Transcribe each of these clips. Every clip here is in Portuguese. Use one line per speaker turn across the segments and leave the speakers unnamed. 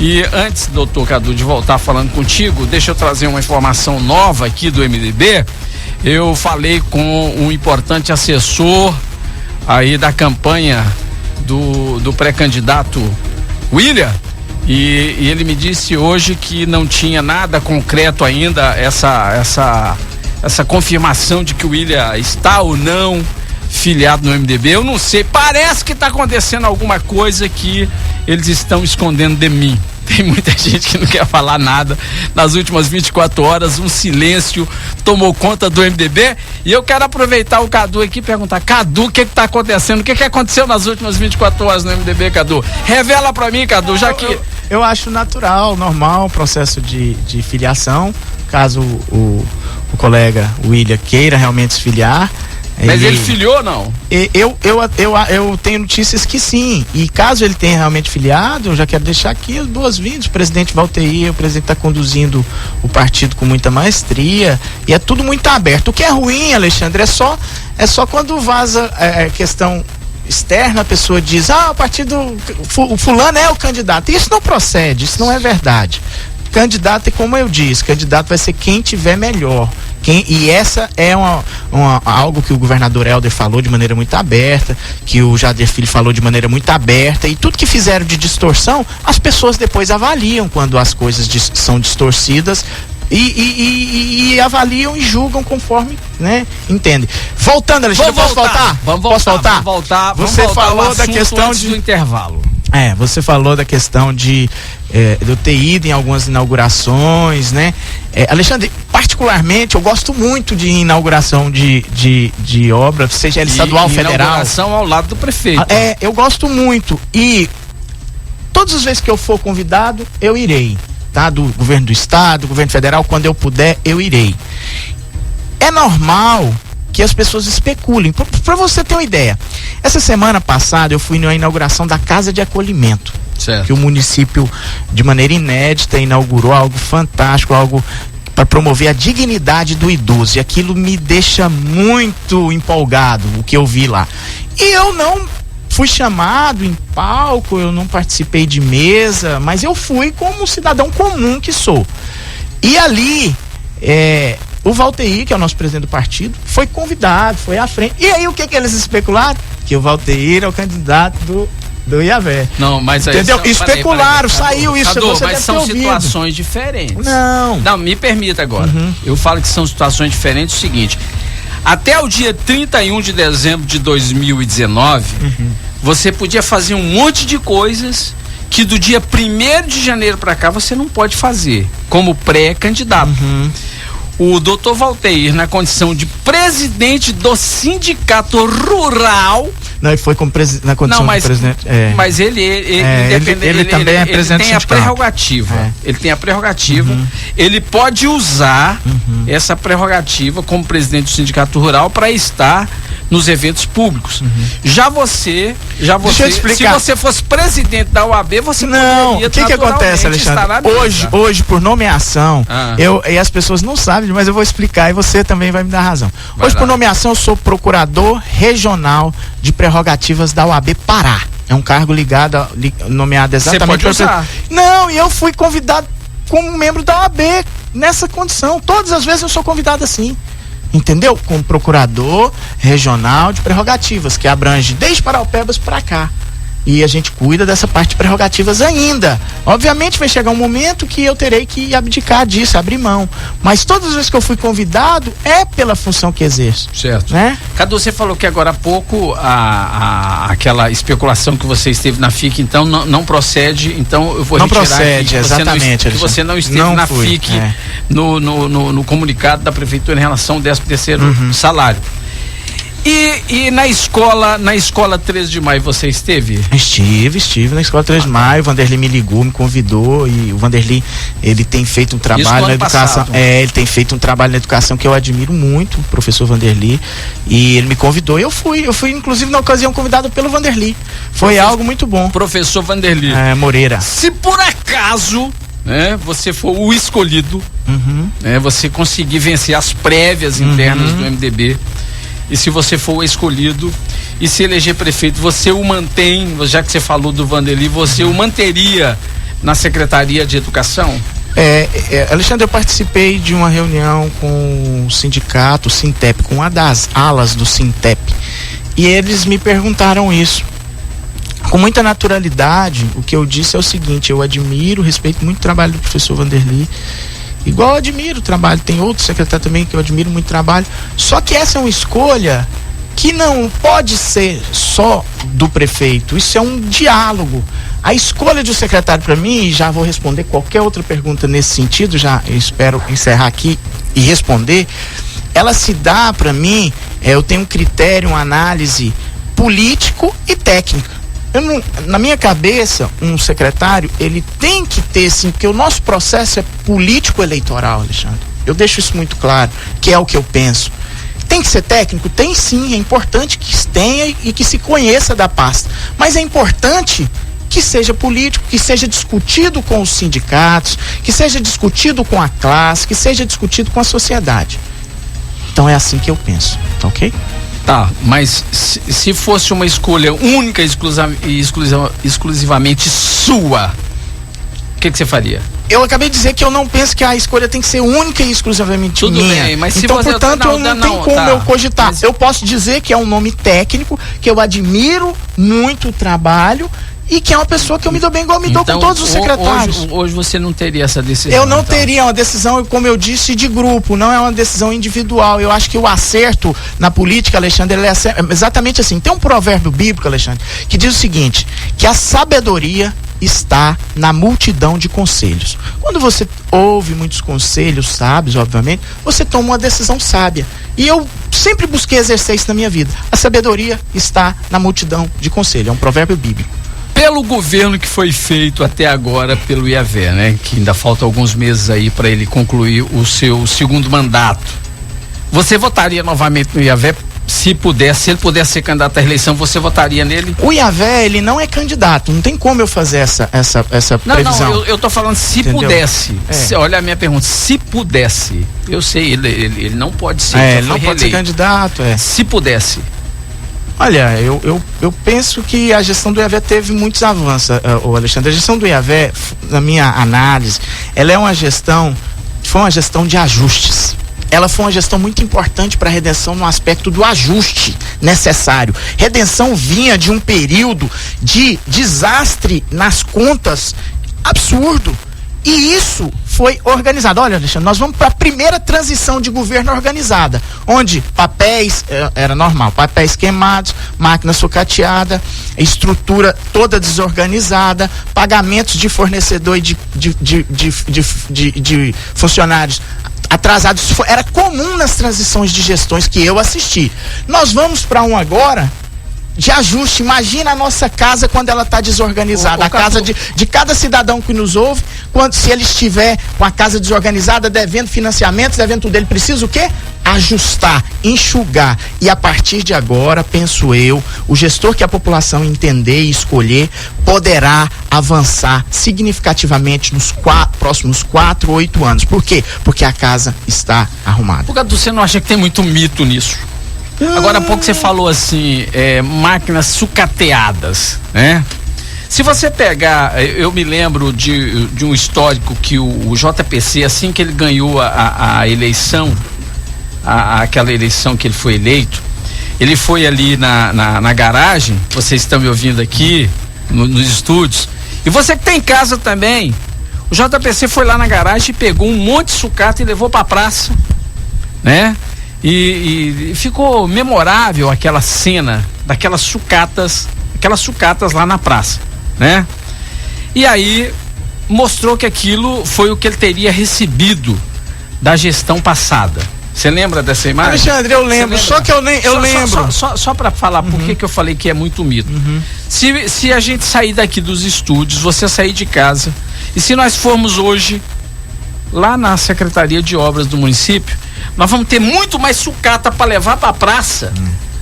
E antes, doutor Cadu, de voltar falando contigo, deixa eu trazer uma informação nova aqui do MDB. Eu falei com um importante assessor aí da campanha do pré-candidato William, e ele me disse hoje que não tinha nada concreto ainda, essa confirmação de que o William está ou não filiado no MDB. Eu não sei, parece que está acontecendo alguma coisa que eles estão escondendo de mim. Tem muita gente que não quer falar nada. Nas últimas 24 horas, um silêncio tomou conta do MDB. E eu quero aproveitar o Cadu aqui e perguntar: Cadu, o que está acontecendo? O que aconteceu nas últimas 24 horas no MDB, Cadu? Revela pra mim, Cadu, já que...
Eu acho natural, normal, processo de filiação. Caso o colega William queira realmente se filiar.
Mas ele filiou ou não?
Eu tenho notícias que sim. E caso ele tenha realmente filiado, eu já quero deixar aqui as boas-vindas. O presidente Valteir, o presidente está conduzindo o partido com muita maestria. E é tudo muito aberto. O que é ruim, Alexandre, é só quando vaza questão externa, a pessoa diz: o partido, o fulano é o candidato. Isso não procede, isso não é verdade. Candidato, como eu disse, candidato vai ser quem tiver melhor. E essa é algo que o governador Helder falou de maneira muito aberta, que o Jader Filho falou de maneira muito aberta, e tudo que fizeram de distorção, as pessoas depois avaliam quando as coisas são distorcidas e avaliam e julgam conforme, né, entende. Voltando, Alexandre, posso voltar?
Vamos voltar.
Você falou da questão
do intervalo.
Você falou da questão de eu ter ido em algumas inaugurações, né? Alexandre, particularmente, eu gosto muito de inauguração de obra, seja ela estadual ou federal.
Inauguração ao lado do prefeito.
Eu gosto muito. E todas as vezes que eu for convidado, eu irei, tá? Do governo do estado, do governo federal, quando eu puder, eu irei. É normal que as pessoas especulem. Para você ter uma ideia, essa semana passada eu fui na inauguração da Casa de Acolhimento, certo, que o município, de maneira inédita, inaugurou algo fantástico, algo para promover a dignidade do idoso, e aquilo me deixa muito empolgado, o que eu vi lá. E eu não fui chamado em palco, eu não participei de mesa, mas eu fui como cidadão comum que sou. E ali, o Valteir, que é o nosso presidente do partido, foi convidado, foi à frente. E aí o que eles especularam? Que o Valteir é o candidato do Iavé.
Não, mas aí,
entendeu? Especularam, saiu isso.
Cadu, mas são situações diferentes. Não, me permita agora. Eu falo que são situações diferentes. O seguinte: até o dia 31 de dezembro de 2019, você podia fazer um monte de coisas que do dia 1º de janeiro para cá você não pode fazer, como pré-candidato. O doutor Valteir, na condição de presidente do sindicato rural...
Não, ele foi na condição de presidente.
Mas ele também é presidente do sindicato. Ele tem a prerrogativa. Ele tem a prerrogativa. Ele pode usar essa prerrogativa como presidente do sindicato rural para estar nos eventos públicos. Já você,
deixa eu explicar.
Se você fosse presidente da UAB, você
não. O que acontece, Alexandre? Hoje, por nomeação, e as pessoas não sabem, mas eu vou explicar e você também vai me dar razão. Hoje, por nomeação, eu sou procurador regional de prerrogativas da UAB Pará. É um cargo nomeado exatamente.
Você pode usar.
Não, e eu fui convidado como membro da UAB nessa condição. Todas as vezes eu sou convidado assim. Entendeu? Como procurador regional de prerrogativas, que abrange desde Paraupebas para cá. E a gente cuida dessa parte de prerrogativas ainda. Obviamente vai chegar um momento que eu terei que abdicar disso, abrir mão. Mas todas as vezes que eu fui convidado, é pela função que exerço.
Certo.
Né?
Cadu, você falou que agora há pouco aquela especulação que você esteve na FIC, então não procede, então eu vou
não
retirar
procede,
aqui,
exatamente.
Que você não esteve na FIC no comunicado da Prefeitura em relação ao 13º salário. E na escola 13 de maio você esteve?
Estive na escola 13 de maio. O Vanderlei me ligou, me convidou, e o Vanderlei, ele tem feito um trabalho na educação. Ele tem feito um trabalho na educação que eu admiro muito, o professor Vanderlei, e ele me convidou e eu fui inclusive na ocasião convidado pelo Vanderlei. Foi algo muito bom.
Professor Vanderlei
Moreira.
Se por acaso, né, você for o escolhido, né, você conseguir vencer as prévias internas do MDB, e se você for o escolhido e se eleger prefeito, você o mantém, já que você falou do Vanderlei, você o manteria na Secretaria de Educação?
Alexandre, eu participei de uma reunião com o sindicato, o Sintep, com uma das alas do Sintep, e eles me perguntaram isso. Com muita naturalidade, o que eu disse é o seguinte: eu admiro, respeito muito o trabalho do professor Vanderly, igual eu admiro o trabalho, tem outro secretário também que eu admiro muito o trabalho, só que essa é uma escolha que não pode ser só do prefeito, isso é um diálogo. A escolha de um secretário para mim, e já vou responder qualquer outra pergunta nesse sentido, já espero encerrar aqui e responder, ela se dá para mim, eu tenho um critério, uma análise político e técnica. Na minha cabeça, um secretário, ele tem que ter, sim, porque o nosso processo é político-eleitoral, Alexandre. Eu deixo isso muito claro, que é o que eu penso. Tem que ser técnico? Tem sim, é importante que tenha e que se conheça da pasta. Mas é importante que seja político, que seja discutido com os sindicatos, que seja discutido com a classe, que seja discutido com a sociedade. Então é assim que eu penso, tá ok?
Tá, mas se fosse uma escolha única e exclusivamente sua, o que você faria?
Eu acabei de dizer que eu não penso que a escolha tem que ser única e exclusivamente
tudo
minha.
Bem, mas
então,
se você
portanto, não tem como eu cogitar. Mas eu posso dizer que é um nome técnico, que eu admiro muito o trabalho e que é uma pessoa que eu me dou bem igual eu me dou com todos os secretários.
Hoje você não teria essa decisão?
Eu não teria uma decisão, como eu disse, de grupo, não é uma decisão individual. Eu acho que o acerto na política, Alexandre, ele é exatamente assim. Tem um provérbio bíblico, Alexandre, que diz o seguinte, que a sabedoria está na multidão de conselhos. Quando você ouve muitos conselhos sábios, obviamente, você toma uma decisão sábia. E eu sempre busquei exercer isso na minha vida. A sabedoria está na multidão de conselhos. É um provérbio bíblico.
Pelo governo que foi feito até agora pelo IAVE, né? Que ainda falta alguns meses aí para ele concluir o seu segundo mandato. Você votaria novamente no IAVE? Se ele pudesse ser candidato à reeleição, você votaria nele?
O IAVE, ele não é candidato, não tem como eu fazer essa previsão.
Não, eu tô falando se entendeu? Pudesse. Olha a minha pergunta, se pudesse. Eu sei, ele não pode ser.
Ele não pode ser candidato.
Se pudesse.
Olha, eu penso que a gestão do IAVE teve muitos avanços, Alexandre. A gestão do IAVE, na minha análise, ela foi uma gestão de ajustes. Ela foi uma gestão muito importante para a redenção no aspecto do ajuste necessário. Redenção vinha de um período de desastre nas contas absurdo. E isso foi organizado. Olha, Alexandre, nós vamos para a primeira transição de governo organizada, onde papéis, era normal, papéis queimados, máquina sucateada, estrutura toda desorganizada, pagamentos de fornecedor e de funcionários atrasados. Era comum nas transições de gestões que eu assisti. Nós vamos para um agora de ajuste. Imagina a nossa casa quando ela está desorganizada, a casa de cada cidadão que nos ouve, se ele estiver com a casa desorganizada, devendo financiamentos, devendo tudo, ele precisa o quê? Ajustar, enxugar. E a partir de agora, penso eu, o gestor que a população entender e escolher poderá avançar significativamente nos próximos 4 ou 8 anos. Por quê? Porque a casa está arrumada.
Você não acha que tem muito mito nisso? Agora há pouco você falou assim, máquinas sucateadas, né? Se você pegar, eu me lembro de um histórico que o JPC, assim que ele ganhou a eleição, aquela eleição que ele foi eleito, ele foi ali na garagem, vocês estão me ouvindo aqui, nos estúdios, e você que tem em casa também, o JPC foi lá na garagem e pegou um monte de sucata e levou pra praça, né? E ficou memorável aquela cena daquelas sucatas lá na praça, né? E aí mostrou que aquilo foi o que ele teria recebido da gestão passada. Você lembra dessa imagem?
Alexandre, eu lembro, só que eu lembro.
Só para falar por que eu falei que é muito mito. Se a gente sair daqui dos estúdios, você sair de casa, e se nós formos hoje lá na Secretaria de Obras do município, nós vamos ter muito mais sucata para levar para a praça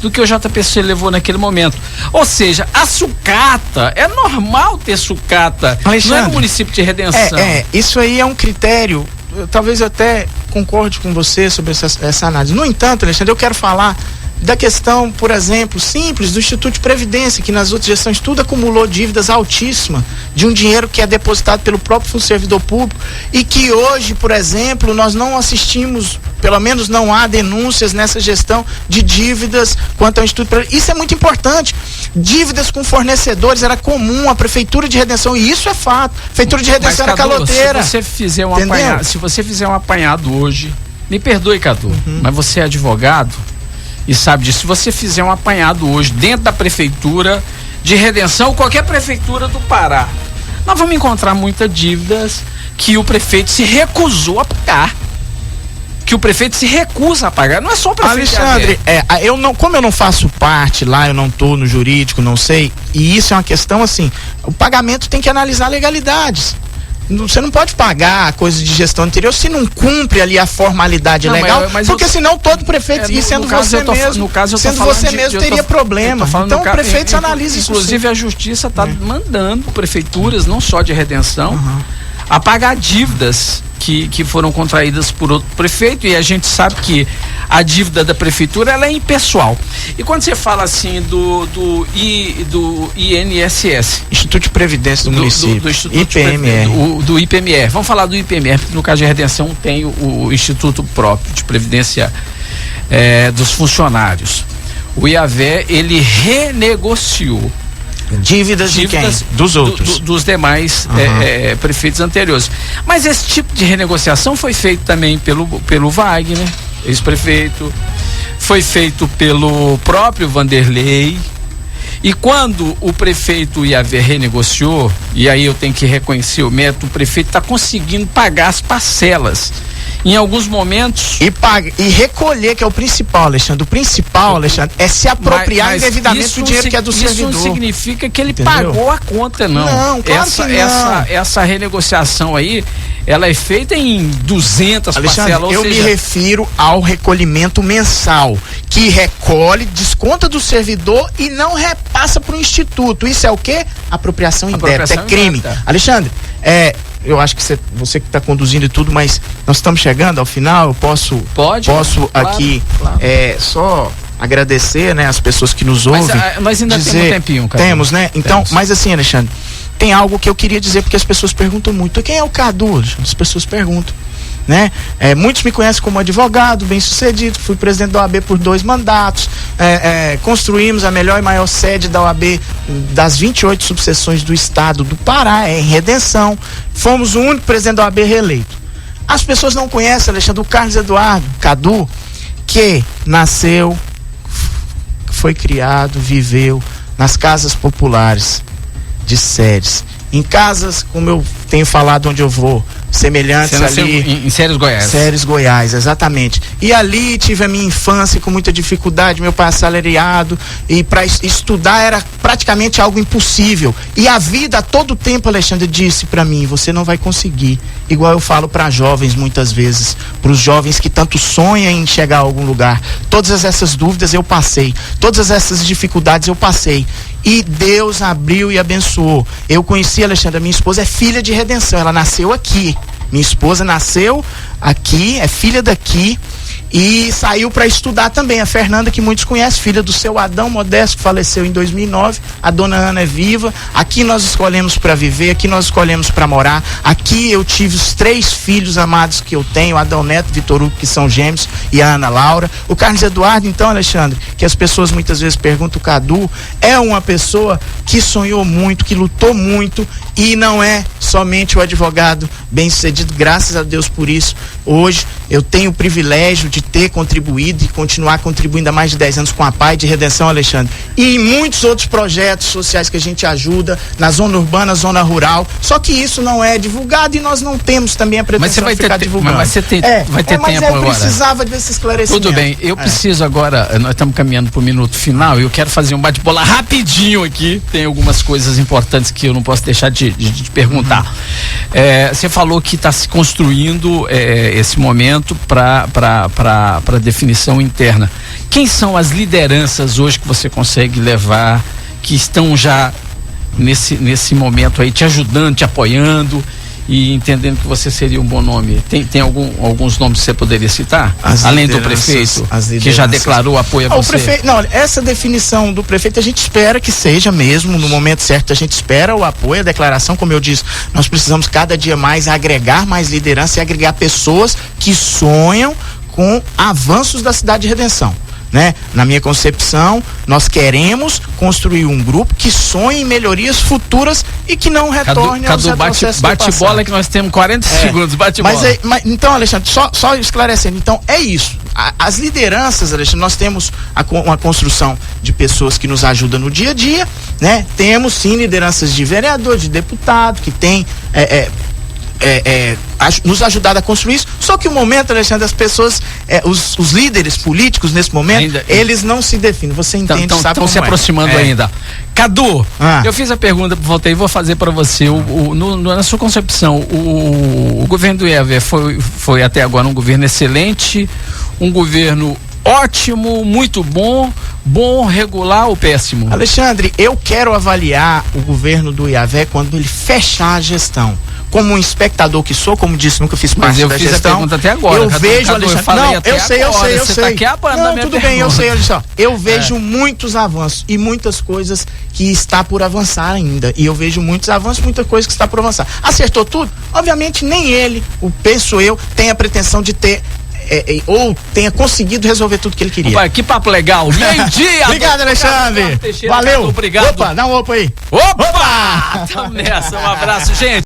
do que o JPC levou naquele momento. Ou seja, a sucata, é normal ter sucata, Alexandre, não é no município de Redenção.
Isso aí é um critério, talvez eu até concorde com você sobre essa análise. No entanto, Alexandre, eu quero falar da questão, por exemplo, simples do Instituto de Previdência, que nas outras gestões tudo acumulou dívidas altíssimas de um dinheiro que é depositado pelo próprio servidor público e que hoje, por exemplo, nós não assistimos, pelo menos não há denúncias nessa gestão de dívidas quanto ao Instituto de Previdência. Isso é muito importante. Dívidas com fornecedores era comum, a Prefeitura de Redenção, e isso é fato. A Prefeitura de Redenção era caloteira.
Se você fizer um apanhado hoje, me perdoe, Cadu, mas você é advogado e sabe disso. Se você fizer um apanhado hoje dentro da Prefeitura de Redenção, qualquer prefeitura do Pará, nós vamos encontrar muitas dívidas que o prefeito se recusou a pagar. Que o prefeito se recusa a pagar. Não é só o prefeito.
Alexandre, como eu não faço parte lá, eu não estou no jurídico, não sei, e isso é uma questão assim, o pagamento tem que analisar legalidades. Você não pode pagar coisas de gestão anterior se não cumpre ali a formalidade legal, porque senão todo prefeito, e sendo você mesmo, sendo você mesmo teria problema. Então o prefeito analisa isso.
Inclusive a justiça está mandando prefeituras, não só de Redenção, a pagar dívidas que foram contraídas por outro prefeito, e a gente sabe que a dívida da prefeitura ela é impessoal. E quando você fala assim do INSS,
Instituto de Previdência do Município,
do Instituto
IPMR,
do IPMR, vamos falar do IPMR, porque no caso de Redenção tem o Instituto próprio de Previdência dos funcionários. O IAVE, ele renegociou
dívidas de quem? Dos outros.
Dos demais prefeitos anteriores. Mas esse tipo de renegociação foi feito também pelo Wagner, ex-prefeito, foi feito pelo próprio Vanderlei. E quando o prefeito IAVE renegociou, e aí eu tenho que reconhecer o mérito, o prefeito está conseguindo pagar as parcelas. Em alguns momentos.
E recolher, que é o principal, Alexandre. O principal, Alexandre, é se apropriar indevidamente do dinheiro que é do servidor.
Isso não significa que ele pagou a conta, não.
Não, claro que não.
Essa renegociação aí, ela é feita em 200
Alexandre,
parcelas.
Eu me refiro ao recolhimento mensal, que recolhe, desconta do servidor e não repassa para o Instituto. Isso é o quê? Apropriação indébita, é crime. Alexandre, eu acho que você que está conduzindo e tudo, mas nós estamos chegando ao final, eu posso aqui só agradecer, né, as pessoas que nos ouvem.
Mas ainda temos um tempinho, cara.
Temos, né? Então, mas assim, Alexandre, tem algo que eu queria dizer, porque as pessoas perguntam muito, quem é o Cadu? As pessoas perguntam, né? Muitos me conhecem como advogado, bem sucedido, fui presidente da OAB por 2 mandatos, construímos a melhor e maior sede da OAB das 28 subseções do estado do Pará, em Redenção, fomos o único presidente da OAB reeleito. As pessoas não conhecem, Alexandre, o Carlos Eduardo Cadu, que nasceu, foi criado, viveu nas casas populares de Séries, em casas, como eu tenho falado onde eu vou, semelhantes ali
em Séries Goiás.
Séries Goiás, exatamente. E ali tive a minha infância com muita dificuldade, meu pai assalariado, e para estudar era praticamente algo impossível. E a vida a todo tempo, Alexandre, disse para mim, você não vai conseguir. Igual eu falo para jovens muitas vezes, para os jovens que tanto sonham em chegar a algum lugar. Todas essas dúvidas eu passei, todas essas dificuldades eu passei. E Deus abriu e abençoou. Eu conheci a Alexandra, minha esposa é filha de Redenção, ela nasceu aqui. Minha esposa nasceu aqui, é filha daqui e saiu para estudar também. A Fernanda, que muitos conhecem, filha do seu Adão Modesto, que faleceu em 2009. A dona Ana é viva. Aqui nós escolhemos para viver, aqui nós escolhemos para morar. Aqui eu tive os 3 filhos amados que eu tenho, Adão Neto, Vitor Hugo, que são gêmeos, e a Ana Laura. O Carlos Eduardo, então, Alexandre, que as pessoas muitas vezes perguntam, o Cadu é uma pessoa que sonhou muito, que lutou muito, e não é somente o advogado bem-sucedido, graças a Deus por isso. Hoje eu tenho o privilégio de ter contribuído e continuar contribuindo há mais de 10 anos com a PAI de Redenção, Alexandre, e em muitos outros projetos sociais que a gente ajuda, na zona urbana, zona rural, só que isso não é divulgado e nós não temos também a pretensão de ficar divulgando.
Mas você vai ter tempo agora.
Mas eu precisava desse esclarecimento.
Tudo bem, eu preciso agora, nós estamos caminhando para o minuto final e eu quero fazer um bate-bola rapidinho aqui, tem algumas coisas importantes que eu não posso deixar de perguntar. Você falou que está se construindo esse momento para definição interna. Quem são as lideranças hoje que você consegue levar, que estão já nesse momento aí te ajudando, te apoiando e entendendo que você seria um bom nome, tem alguns nomes que você poderia citar? Além do prefeito, que já declarou apoio a você?
O prefeito, não, essa definição do prefeito a gente espera que seja mesmo, no momento certo a gente espera o apoio, a declaração, como eu disse, nós precisamos cada dia mais agregar mais liderança e agregar pessoas que sonham com avanços da cidade de Redenção. Né? Na minha concepção, nós queremos construir um grupo que sonhe em melhorias futuras e que não retorne aos retrocessos do passado.
Bate-bola que nós temos 40 segundos, bate-bola.
Então, Alexandre, só esclarecendo, então é isso. As lideranças, Alexandre, nós temos uma construção de pessoas que nos ajudam no dia a dia, né? Temos sim lideranças de vereador, de deputado, que tem nos ajudado a construir isso, só que o momento, Alexandre, as pessoas, os líderes políticos nesse momento, eles não se definem, você entende, sabe como é.
Estão se aproximando ainda. Cadu, eu fiz a pergunta, voltei, vou fazer para você, na sua concepção, o governo do Hever foi até agora um governo excelente, um governo ótimo, muito bom, regular ou péssimo?
Alexandre, eu quero avaliar o governo do Iavé quando ele fechar a gestão. Como um espectador que sou, como disse, nunca fiz parte da gestão. Mas eu fiz a pergunta
até agora.
Eu vejo, Alexandre, eu sei.
Não,
tudo bem, eu sei, Alexandre. Eu vejo muitos avanços e muitas coisas que está por avançar ainda. E eu vejo muitos avanços, muitas coisas que está por avançar. Acertou tudo? Obviamente nem ele, penso eu, tem a pretensão de ter ou tenha conseguido resolver tudo que ele queria.
Opa, que papo legal. Meio-dia.
Obrigado, Alexandre. Valeu.
Obrigado.
Opa, dá um opa aí.
Opa! Tamo nessa. Um abraço, gente.